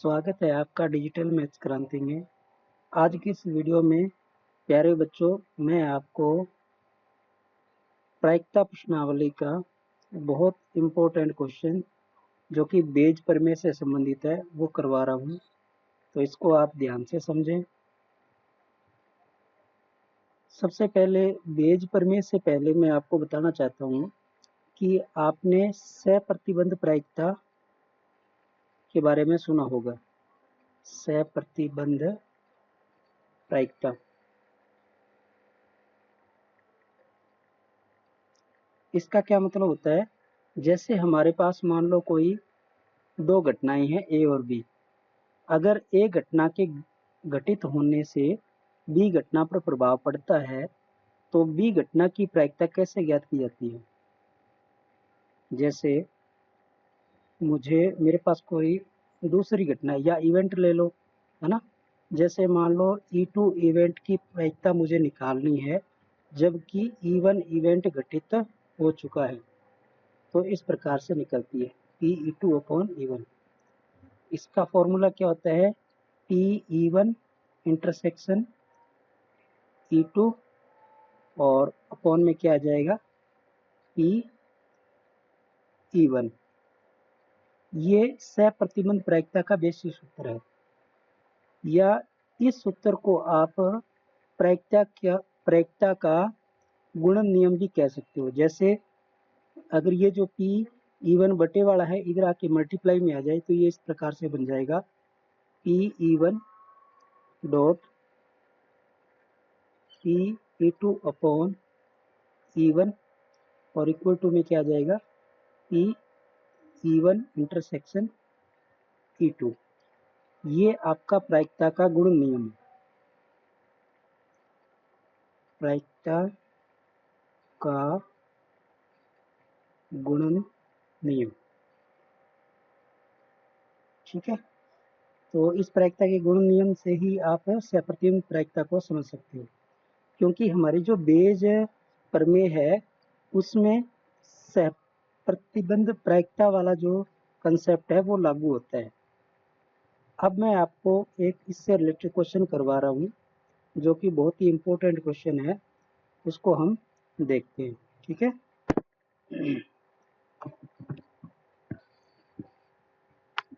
स्वागत है आपका डिजिटल मैथ्स क्रांति में। आज की इस वीडियो में प्यारे बच्चों, मैं आपको प्रायिकता प्रश्नावली का बहुत इम्पोर्टेंट क्वेश्चन जो कि बेज प्रमेय से संबंधित है वो करवा रहा हूँ, तो इसको आप ध्यान से समझें। सबसे पहले बेज प्रमेय से पहले मैं आपको बताना चाहता हूँ कि आपने सप्रतिबंध प्रायिकता के बारे में सुना होगा। सप्रतिबंध प्रायिकता, इसका क्या मतलब होता है? जैसे हमारे पास मान लो कोई दो घटनाएं हैं ए और बी। अगर ए घटना के घटित होने से बी घटना पर प्रभाव पड़ता है तो बी घटना की प्रायिकता कैसे ज्ञात की जाती है? जैसे मेरे पास कोई दूसरी घटना या इवेंट ले लो, है ना। जैसे मान लो E2 इवेंट की प्रायिकता मुझे निकालनी है जबकि E1 इवेंट घटित हो चुका है, तो इस प्रकार से निकलती है Pe2 अपॉन E1। इसका फॉर्मूला क्या होता है? Pe1 इंटरसेक्शन E2 और अपॉन में क्या आ जाएगा? Pe1। ये सप्रतिबंध प्रायिकता का बेसिक सूत्र है, या इस सूत्र को आप प्रायिकता का गुणन नियम भी कह सकते हो। जैसे अगर ये जो Pe1 बटे वाला है इधर आके मल्टीप्लाई में आ जाए तो ये इस प्रकार से बन जाएगा Pe1 dot Pe2 upon E1 और इक्वल टू में क्या आ जाएगा? Pe1 intersection E2। ये आपका प्रायिकता का गुणन नियम है। प्रायिकता का गुणन नियम, ठीक है। तो इस प्रायिकता के गुणन नियम से ही आप सप्रतिबंध प्रायिकता को समझ सकते हो, क्योंकि हमारी जो बेज प्रमेय है उसमें सप्रतिबंध प्रायिकता वाला जो कंसेप्ट है वो लागू होता है। अब मैं आपको एक इससे रिलेटेड क्वेश्चन करवा रहा हूँ जो कि बहुत ही इम्पोर्टेंट क्वेश्चन है, उसको हम देखते हैं, ठीक है।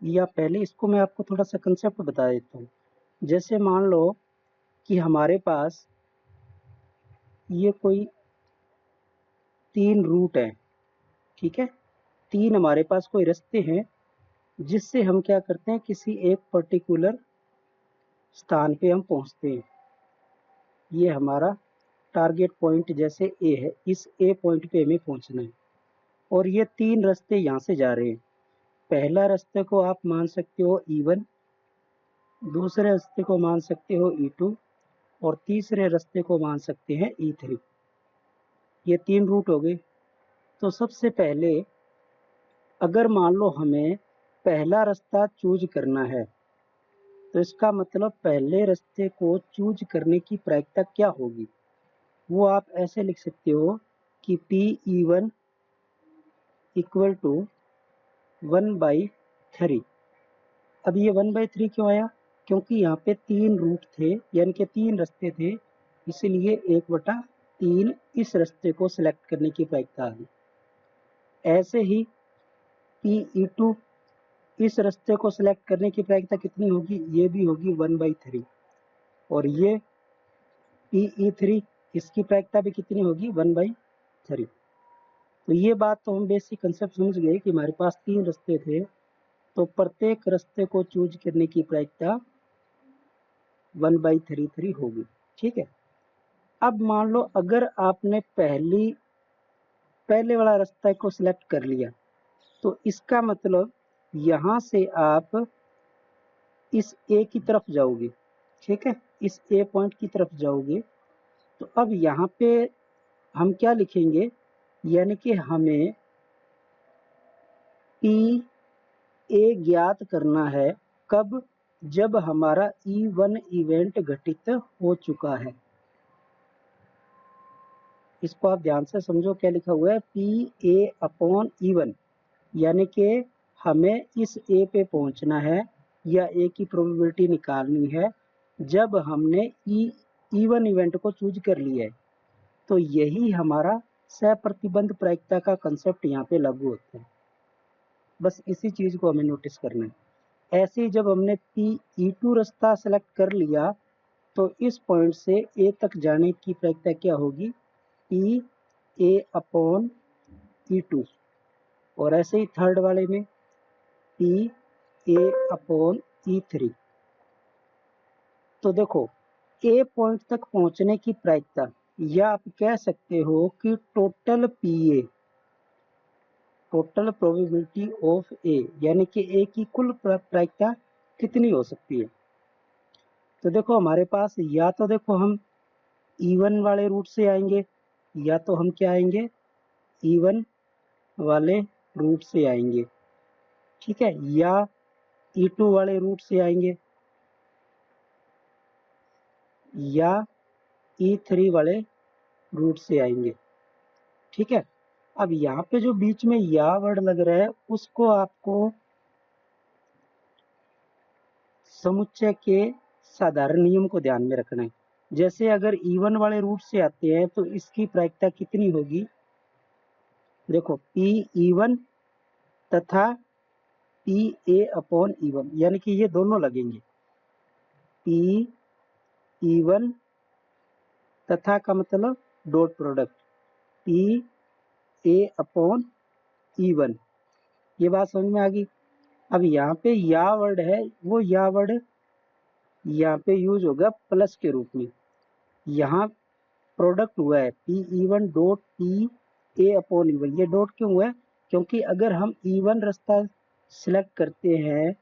या पहले इसको मैं आपको थोड़ा सा कंसेप्ट बता देता हूँ। जैसे मान लो कि हमारे पास ये कोई 3 रूट है, ठीक है। 3 हमारे पास कोई रास्ते हैं जिससे हम क्या करते हैं, किसी एक पर्टिकुलर स्थान पे हम पहुंचते हैं। ये हमारा टारगेट पॉइंट जैसे ए है, इस ए पॉइंट पे हमें पहुंचना है और ये 3 रास्ते यहाँ से जा रहे हैं। पहला रास्ते को आप मान सकते हो E1, दूसरे रास्ते को मान सकते हो E2 और तीसरे रास्ते को मान सकते हैं E3। ये 3 रूट हो गए। तो सबसे पहले अगर मान लो हमें पहला रास्ता चूज करना है तो इसका मतलब पहले रास्ते को चूज करने की प्रायिकता क्या होगी, वो आप ऐसे लिख सकते हो कि Pe1 इक्वल टू 1/3। अब ये 1/3 क्यों आया? क्योंकि यहाँ पे 3 रूट थे, यानी कि 3 रास्ते थे, इसलिए 1/3 इस रास्ते को सिलेक्ट करने की प्रायिकता आ गई। ऐसे ही Pe2 इस रास्ते को सिलेक्ट करने की प्रायिकता कितनी होगी? ये भी होगी 1/3। और ये Pe3 इसकी प्रायिकता भी कितनी होगी? 1/3। तो ये बात तो हम बेसिक कंसेप्ट समझ गए कि हमारे पास 3 रास्ते थे, तो प्रत्येक रास्ते को चूज करने की प्रायिकता 1/33 होगी, ठीक है। अब मान लो अगर आपने पहले वाला रास्ता को सिलेक्ट कर लिया तो इसका मतलब यहाँ से आप इस ए की तरफ जाओगे, ठीक है, इस ए पॉइंट की तरफ जाओगे। तो अब यहाँ पे हम क्या लिखेंगे, यानी कि हमें पी ए ज्ञात करना है कब? जब हमारा E1 इवेंट घटित हो चुका है। इसको आप ध्यान से समझो, क्या लिखा हुआ है? Pa अपॉन E1, यानी कि हमें इस ए पे पहुंचना है या ए की प्रोबेबिलिटी निकालनी है जब हमने इवन इवेंट को चूज कर लिया है, तो यही हमारा सहप्रतिबंध प्रायिकता का कंसेप्ट यहाँ पे लागू होता है। बस इसी चीज को हमें नोटिस करना है। ऐसे ही जब हमने P(E2) रास्ता सेलेक्ट कर लिया तो इस पॉइंट से ए तक जाने की प्रायिकता क्या होगी, PA/E2। और ऐसे ही थर्ड वाले में PA/E3। तो देखो, ए पॉइंट तक पहुंचने की प्रायिकता, या आप कह सकते हो कि total PA, total probability of A, यानी कि ए की कुल प्रायिकता कितनी हो सकती है। तो देखो हमारे पास, या तो देखो हम E1 वाले रूट से आएंगे, या तो हम क्या आएंगे, E1 वाले रूट से आएंगे, ठीक है, या E2 वाले रूट से आएंगे, या E3 वाले रूट से आएंगे, ठीक है। अब यहाँ पे जो बीच में या वर्ड लग रहा है उसको आपको समुच्चय के साधारण नियम को ध्यान में रखना है। जैसे अगर E1 वाले रूट से आते हैं तो इसकी प्रायिकता कितनी होगी, देखो PE1 तथा PA/E1, यानी कि ये दोनों लगेंगे, PE1 तथा का मतलब डॉट प्रोडक्ट PA/E1। ये बात समझ में आ गई। अब यहाँ पे या वर्ड है, वो या वर्ड यहाँ पे यूज होगा प्लस के रूप में। यहाँ प्रोडक्ट हुआ है PE1 डॉट PA/E1। ये डॉट क्यों हुआ है, क्योंकि अगर हम E1 रास्ता सिलेक्ट करते हैं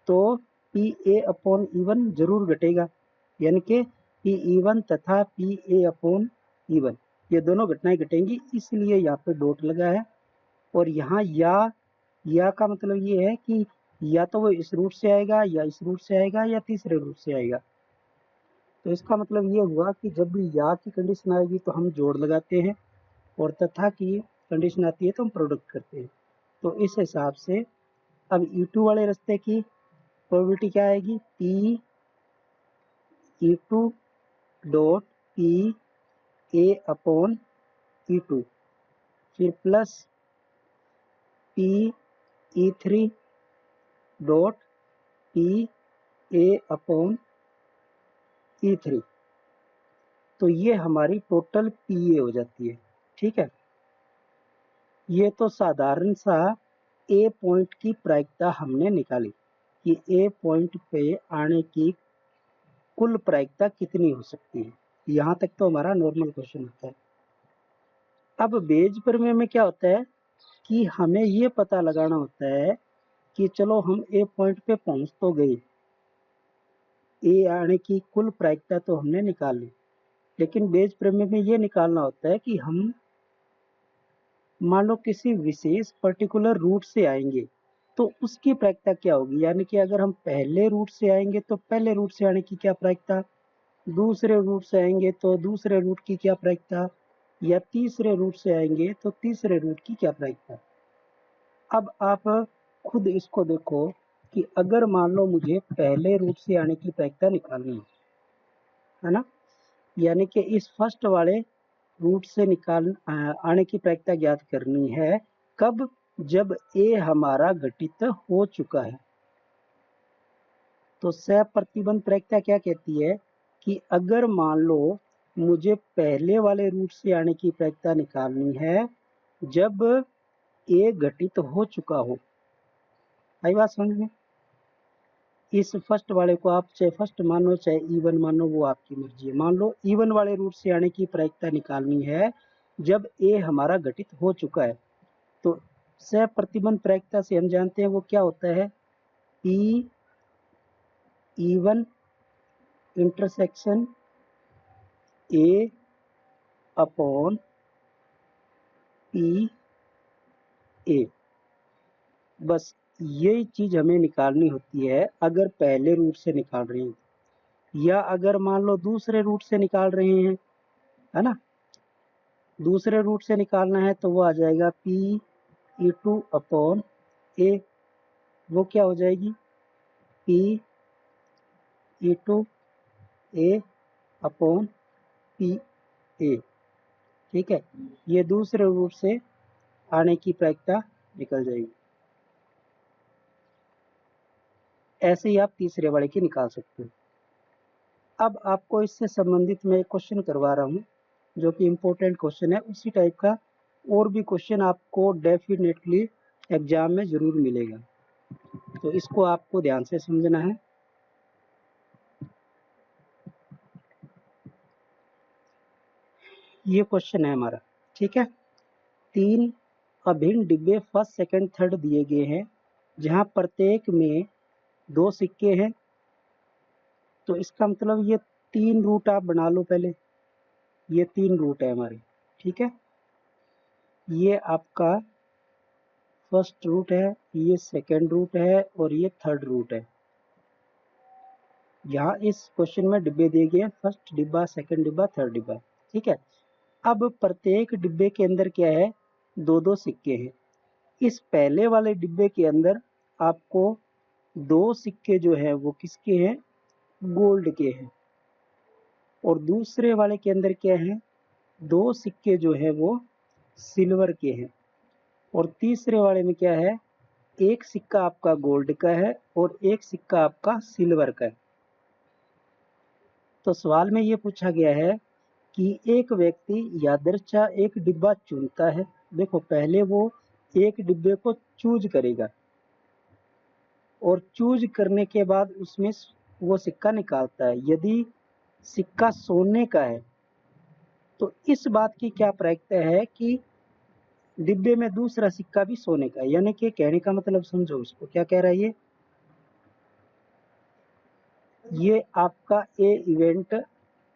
तो PA/E1 जरूर घटेगा, यानी कि PE1 तथा PA/E1 ये दोनों घटनाएं घटेंगी, इसलिए यहाँ पे डॉट लगा है। और यहाँ या का मतलब ये है कि या तो वो इस रूट से आएगा, या इस रूट से आएगा, या तीसरे रूट से आएगा। तो इसका मतलब ये हुआ कि जब भी या की कंडीशन आएगी तो हम जोड़ लगाते हैं, और तथा की कंडीशन आती है तो हम प्रोडक्ट करते हैं। तो इस हिसाब से अब E2 वाले रास्ते की प्रोबेबिलिटी क्या आएगी, PE2 डॉट PA/E2, फिर प्लस PE3 डॉट PA/E3। तो ये हमारी टोटल PA हो जाती है, ठीक है। ये तो साधारण सा ए पॉइंट की प्रायिकता हमने निकाली कि ए पॉइंट पे आने की कुल प्रायिकता कितनी हो सकती है। यहाँ तक तो हमारा नॉर्मल क्वेश्चन होता है। अब बेज प्रमेय में क्या होता है कि हमें ये पता लगाना होता है कि चलो हम ए पॉइंट पे पहुंच तो गए, ए आने की कुल प्रायिकता तो हमने निकाल ली, लेकिन बेज प्रमेय में ये निकालना होता है कि हम मान लो किसी विशेष पर्टिकुलर रूट से आएंगे तो उसकी प्रायिकता क्या होगी। यानी कि अगर हम पहले रूट से आएंगे तो पहले रूट से आने की क्या प्रायिकता, दूसरे रूट से आएंगे तो दूसरे रूट की क्या प्रायिकता, या तीसरे रूट से आएंगे तो तीसरे रूट की क्या प्रायिकता। अब आप खुद इसको देखो कि अगर मान लो मुझे पहले रूट से आने की प्रायिकता निकालनी है ना, यानी कि इस फर्स्ट वाले रूट से आने की प्रायिकता ज्ञात करनी है, कब, जब ए हमारा घटित हो चुका है। तो सहप्रतिबंध प्रायिकता क्या कहती है कि अगर मान लो मुझे पहले वाले रूट से आने की प्रायिकता निकालनी है जब ए घटित हो चुका हो। आई बात समझ में। इस फर्स्ट वाले को आप चाहे फर्स्ट मानो चाहे E1 मानो, वो आपकी मर्जी है। मान लो E1 वाले रूट से आने की प्रायिकता निकालनी है जब ए हमारा घटित हो चुका है। तो सहप्रतिबंध प्रायिकता से हम जानते हैं वो क्या होता है, PE1 intersection A upon PA। बस यही चीज हमें निकालनी होती है अगर पहले रूट से निकाल रहे हैं, या अगर मान लो दूसरे रूट से निकाल रहे हैं, है ना। दूसरे रूट से निकालना है तो वो आ जाएगा PE2 अपॉन A। वो क्या हो जाएगी, P(E2) A अपॉन PA। ठीक है, ये दूसरे रूट से आने की प्रायिकता निकल जाएगी। ऐसे ही आप तीसरे वाले की निकाल सकते हो। अब आपको इससे संबंधित मैं एक क्वेश्चन करवा रहा हूँ जो कि इम्पोर्टेंट क्वेश्चन है। उसी टाइप का और भी क्वेश्चन आपको डेफिनेटली एग्जाम में जरूर मिलेगा, तो इसको आपको ध्यान से समझना है। ये क्वेश्चन है हमारा, ठीक है। 3 अभिन्न डिब्बे फर्स्ट सेकंड थर्ड दिए गए हैं, जहां प्रत्येक में 2 सिक्के हैं। तो इसका मतलब ये 3 रूट आप बना लो पहले। ये 3 रूट है हमारे, ठीक है। ये आपका फर्स्ट रूट है, ये सेकंड रूट है और ये थर्ड रूट है। यहाँ इस क्वेश्चन में डिब्बे दिए गए हैं, फर्स्ट डिब्बा, सेकंड डिब्बा, थर्ड डिब्बा, ठीक है। अब प्रत्येक डिब्बे के अंदर क्या है, 2-2 सिक्के हैं। इस पहले वाले डिब्बे के अंदर आपको 2 सिक्के जो है वो किसके हैं, गोल्ड के हैं। और दूसरे वाले के अंदर क्या है, 2 सिक्के जो है वो सिल्वर के हैं। और तीसरे वाले में क्या है, एक सिक्का आपका गोल्ड का है और एक सिक्का आपका सिल्वर का है। तो सवाल में ये पूछा गया है कि एक व्यक्ति यादृच्छा एक डिब्बा चुनता है। देखो, पहले वो एक डिब्बे को चूज करेगा और चूज करने के बाद उसमें वो सिक्का निकालता है। यदि सिक्का सोने का है तो इस बात की क्या प्रायिकता है कि डिब्बे में दूसरा सिक्का भी सोने का है। यानी कि कहने का मतलब समझो उसको, क्या कह रहा है ये आपका ए इवेंट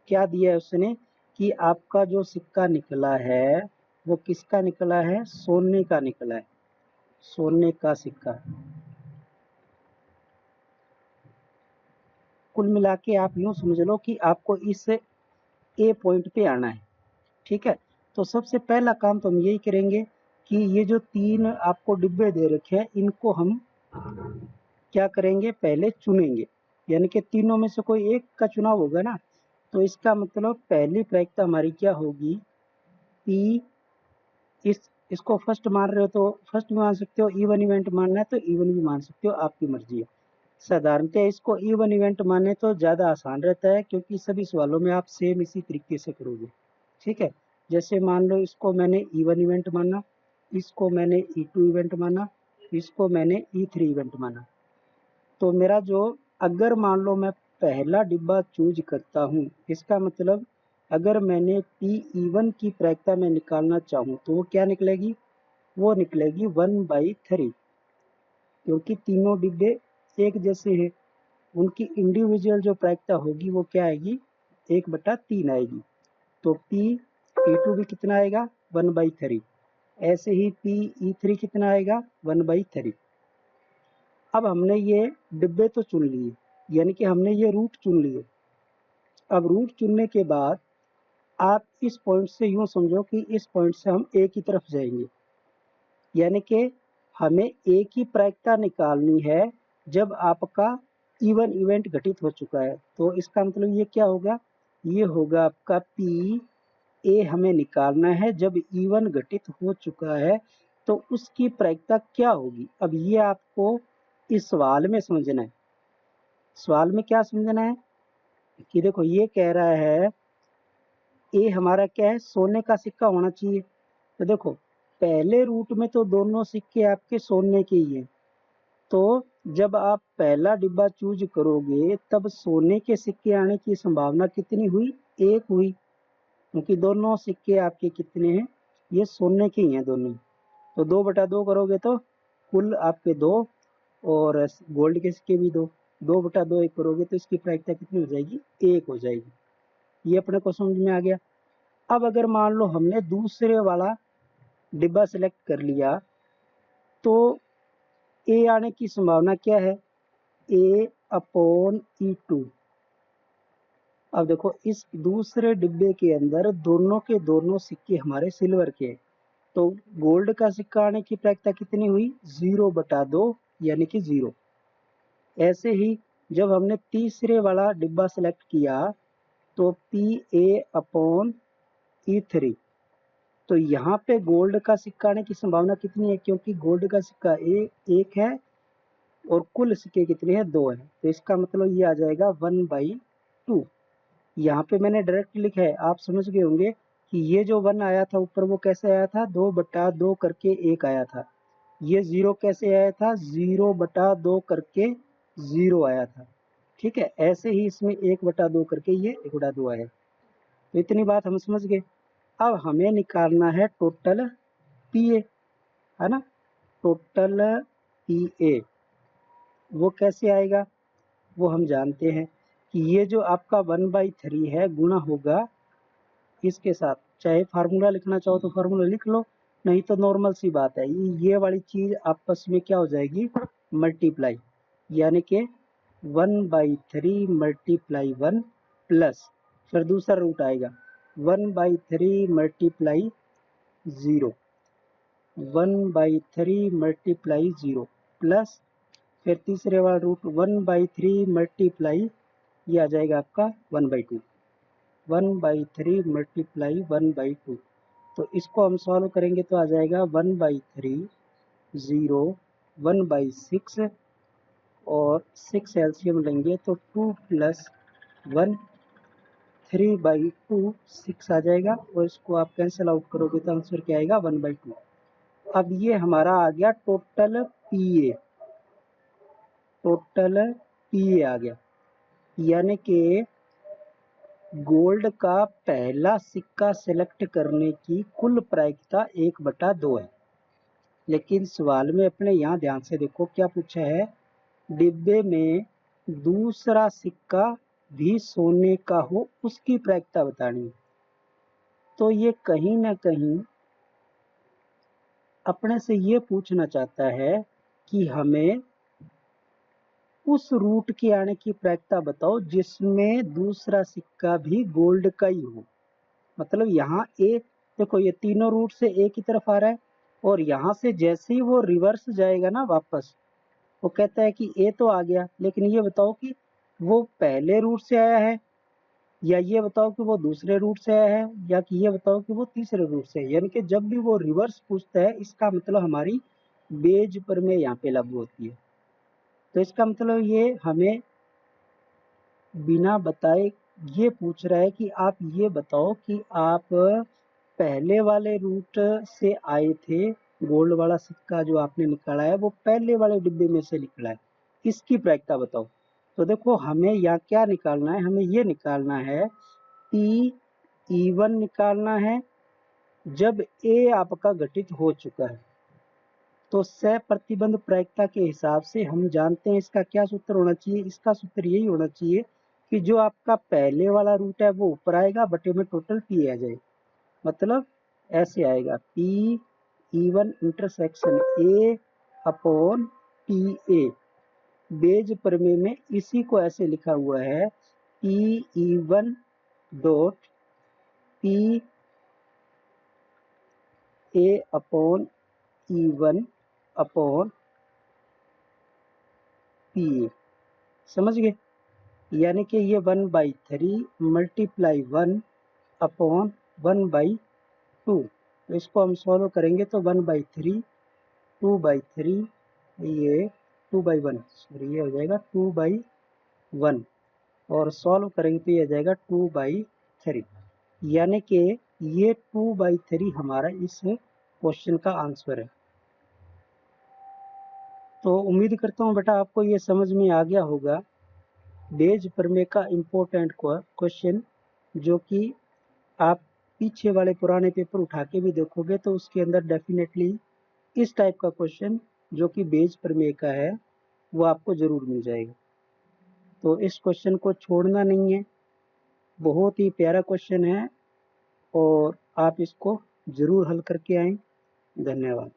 क्या दिया है उसने कि आपका जो सिक्का निकला है वो किसका निकला है, सोने का निकला है, सोने का सिक्का। कुल मिला के आप यूं समझ लो कि आपको इस ए पॉइंट पे आना है, ठीक है। तो सबसे पहला काम तो हम यही करेंगे कि ये जो 3 आपको डिब्बे दे रखे हैं इनको हम क्या करेंगे, पहले चुनेंगे। यानी कि तीनों में से कोई एक का चुनाव होगा ना। तो इसका मतलब पहली प्रायिकता हमारी क्या होगी, पी, इसको फर्स्ट मान रहे हो तो फर्स्ट भी मान सकते हो, इवन इवेंट मानना है तो इवन भी मान सकते हो, आपकी मर्जी है। साधारणतः इसको इवन इवेंट माने तो ज़्यादा आसान रहता है, क्योंकि सभी सवालों में आप सेम इसी तरीके से करोगे, ठीक है। जैसे मान लो इसको मैंने इवन इवेंट माना, इसको मैंने E2 इवेंट माना, इसको मैंने E3 इवेंट माना। तो मेरा जो, अगर मान लो मैं पहला डिब्बा चूज करता हूँ, इसका मतलब अगर मैंने P1 की प्रायिकता में निकालना चाहूँ तो वो क्या निकलेगी, वो निकलेगी 1/3, क्योंकि तीनों डिब्बे एक जैसे हैं। उनकी इंडिविजुअल जो प्रायिकता होगी वो क्या आएगी, 1/3 आएगी। तो P(E2) भी कितना आएगा, 1/3। ऐसे ही P(E3) कितना आएगा, 1/3। अब हमने ये डिब्बे तो चुन लिए, यानी कि हमने ये रूट चुन लिए। अब रूट चुनने के बाद आप इस पॉइंट से यूं समझो कि इस पॉइंट से हम ए की तरफ जाएंगे। यानी कि हमें ए की प्रायिकता निकालनी है जब आपका इवन इवेंट घटित हो चुका है। तो इसका मतलब ये क्या होगा, ये होगा आपका पी ए हमें निकालना है जब इवन घटित हो चुका है तो उसकी प्रायिकता क्या होगी। अब ये आपको इस सवाल में समझना है। सवाल में क्या समझना है कि देखो, ये कह रहा है ए हमारा क्या है, सोने का सिक्का होना चाहिए। तो देखो, पहले रूट में तो दोनों सिक्के आपके सोने के ही हैं। तो जब आप पहला डिब्बा चूज करोगे तब सोने के सिक्के आने की संभावना कितनी हुई, 1 हुई, क्योंकि दोनों सिक्के आपके कितने हैं, ये सोने के ही हैं दोनों। तो 2/2 करोगे तो कुल आपके 2 और गोल्ड के सिक्के भी 2, 2/2 एक करोगे तो इसकी प्रायिकता कितनी हो जाएगी, 1 हो जाएगी। ये अपने को समझ में आ गया। अब अगर मान लो हमने दूसरे वाला डिब्बा सेलेक्ट कर लिया तो ए आने की संभावना क्या है, A/E2। अब देखो, इस दूसरे डिब्बे के अंदर दोनों के दोनों सिक्के हमारे सिल्वर के हैं। तो गोल्ड का सिक्का आने की प्रायिकता कितनी हुई, 0/2, यानी कि 0। ऐसे ही जब हमने तीसरे वाला डिब्बा सेलेक्ट किया तो PA/E3, तो यहाँ पे गोल्ड का सिक्का आने की संभावना कितनी है, क्योंकि गोल्ड का सिक्का एक है और कुल सिक्के कितने हैं, 2 हैं, तो इसका मतलब ये आ जाएगा 1/2। यहाँ पे मैंने डायरेक्ट लिखा है, आप समझ गए होंगे कि ये जो 1 आया था ऊपर वो कैसे आया था, 2/2 करके 1 आया था। ये 0 कैसे आया था, 0/2 करके 0 आया था। ठीक है, ऐसे ही इसमें 1/2 करके ये 1/2 आया। तो इतनी बात हम समझ गए। अब हमें निकालना है टोटल PA, है ना। टोटल PA वो कैसे आएगा, वो हम जानते हैं कि ये जो आपका 1/3 है गुणा होगा इसके साथ, चाहे फार्मूला लिखना चाहो तो फार्मूला लिख लो, नहीं तो नॉर्मल सी बात है, ये वाली चीज आपस में क्या हो जाएगी, मल्टीप्लाई, यानी कि 1/3 मल्टीप्लाई 1 प्लस, फिर दूसरा रूट आएगा 1/3 मल्टीप्लाई 0, 1/3 मल्टीप्लाई 0 प्लस, फिर तीसरे वाला रूट 1/3 मल्टीप्लाई, ये आ जाएगा आपका 1/2, 1/3 मल्टीप्लाई 1/2। तो इसको हम सॉल्व करेंगे तो आ जाएगा 1/3 0 1/6 और 6 एलसीएम लेंगे तो 2 + 1 3/2 6 आ जाएगा, और इसको आप कैंसिल आउट करोगे तो आंसर क्या आएगा 1/2। अब ये हमारा आ गया टोटल PA, टोटल PA आ गया, यानी कि गोल्ड का पहला सिक्का सेलेक्ट करने की कुल प्रायिकता 1/2 है। लेकिन सवाल में अपने यहाँ ध्यान से देखो क्या पूछा है, डिब्बे में दूसरा सिक्का भी सोने का हो उसकी प्रायिकता बतानी है। तो ये कहीं ना कहीं अपने से ये पूछना चाहता है कि हमें उस रूट के आने की प्रायिकता बताओ जिसमें दूसरा सिक्का भी गोल्ड का ही हो। मतलब यहाँ ए, देखो ये तीनों रूट से ए की तरफ आ रहा है, और यहाँ से जैसे ही वो रिवर्स जाएगा ना वापस, वो कहता है कि ए तो आ गया, लेकिन ये बताओ कि वो पहले रूट से आया है, या ये बताओ कि वो दूसरे रूट से आया है, या कि ये बताओ कि वो तीसरे रूट से है। यानी कि जब भी वो रिवर्स पूछता है इसका मतलब हमारी बेज पर में यहाँ पे लागू होती है। तो इसका मतलब ये हमें बिना बताए ये पूछ रहा है कि आप ये बताओ कि आप पहले वाले रूट से आए थे, गोल्ड वाला सिक्का जो आपने निकाला है वो पहले वाले डिब्बे में से निकला है, इसकी प्रायिकता बताओ। तो देखो हमें यहाँ क्या निकालना है, हमें ये निकालना है PE1 निकालना है जब ए आपका घटित हो चुका है। तो सह प्रतिबंध प्रायिकता के हिसाब से हम जानते हैं इसका क्या सूत्र होना चाहिए, इसका सूत्र यही होना चाहिए कि जो आपका पहले वाला रूट है वो ऊपर आएगा, बटे में टोटल पी आ जाए। मतलब ऐसे आएगा PE1 intersection A upon PA। Bayes प्रमेय में इसी को ऐसे लिखा हुआ है PE1 dot PA upon E1 upon PA। समझ गए, यानी कि ये 1/3 मल्टीप्लाई 1 अपॉन 1/2। तो इसको हम सॉल्व करेंगे तो 1/3 2/3, ये 2/1, सॉरी ये हो जाएगा 2/1, और सॉल्व करेंगे तो ये आ जाएगा 2/3, यानी कि ये 2/3 हमारा इस क्वेश्चन का आंसर है। तो उम्मीद करता हूँ बेटा आपको ये समझ में आ गया होगा बेज प्रमेय का इम्पोर्टेंट क्वेश्चन, जो कि आप पीछे वाले पुराने पेपर उठा के भी देखोगे तो उसके अंदर डेफिनेटली इस टाइप का क्वेश्चन जो कि बेज प्रमेय का है वो आपको जरूर मिल जाएगा। तो इस क्वेश्चन को छोड़ना नहीं है, बहुत ही प्यारा क्वेश्चन है और आप इसको जरूर हल करके आएं। धन्यवाद।